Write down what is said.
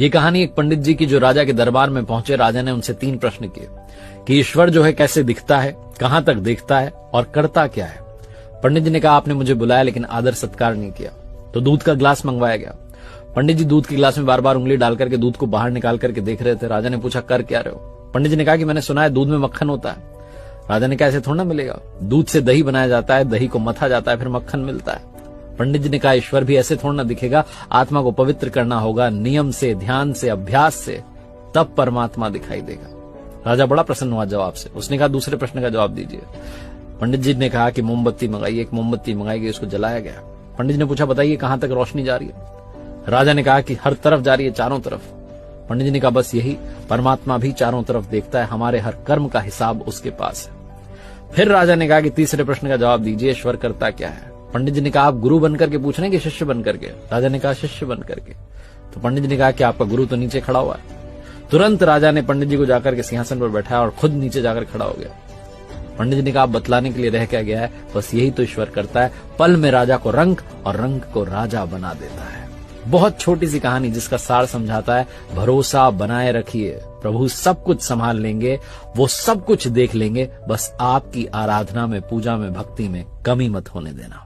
ये कहानी एक पंडित जी की जो राजा के दरबार में पहुंचे। राजा ने उनसे 3 प्रश्न किए कि ईश्वर जो है कैसे दिखता है, कहां तक देखता है और करता क्या है। पंडित जी ने कहा आपने मुझे बुलाया लेकिन आदर सत्कार नहीं किया। तो दूध का गिलास मंगवाया गया। पंडित जी दूध के गिलास में बार बार उंगली डाल करके दूध को बाहर निकाल करके देख रहे थे। राजा ने पूछा कर क्या रहे हो। पंडित जी ने कहा कि मैंने सुना है दूध में मक्खन होता है। राजा ने कहा ऐसे थोड़ा मिलेगा, दूध से दही बनाया जाता है, दही को मथा जाता है, फिर मक्खन मिलता है। पंडित जी ने कहा ईश्वर भी ऐसे थोड़ा दिखेगा, आत्मा को पवित्र करना होगा नियम से, ध्यान से, अभ्यास से, तब परमात्मा दिखाई देगा। राजा बड़ा प्रसन्न हुआ जवाब से। उसने कहा दूसरे प्रश्न का जवाब दीजिए। पंडित जी ने कहा कि मोमबत्ती मंगाई। एक मोमबत्ती मंगाई गई, उसको जलाया गया। पंडित जी ने पूछा बताइए कहां तक रोशनी जा रही है। राजा ने कहा कि हर तरफ जा रही है, चारों तरफ। पंडित जी ने कहा बस यही, परमात्मा भी चारों तरफ देखता है, हमारे हर कर्म का हिसाब उसके पास है। फिर राजा ने कहा कि तीसरे प्रश्न का जवाब दीजिए, ईश्वर करता क्या है। पंडित जी ने कहा आप गुरु बनकर के पूछ रहे हैं कि शिष्य बनकर के। राजा ने कहा शिष्य बनकर के। तो पंडित जी ने कहा कि आपका गुरु तो नीचे खड़ा हुआ है। तुरंत राजा ने पंडित जी को जाकर के सिंहासन पर बैठाया और खुद नीचे जाकर खड़ा हो गया। पंडित जी ने कहा आप बतलाने के लिए रह क्या गया है, बस यही तो ईश्वर करता है, पल में राजा को रंक और रंक को राजा बना देता है। बहुत छोटी सी कहानी जिसका सार समझाता है भरोसा बनाए रखिए, प्रभु सब कुछ संभाल लेंगे, वो सब कुछ देख लेंगे, बस आपकी आराधना में, पूजा में, भक्ति में कमी मत होने देना।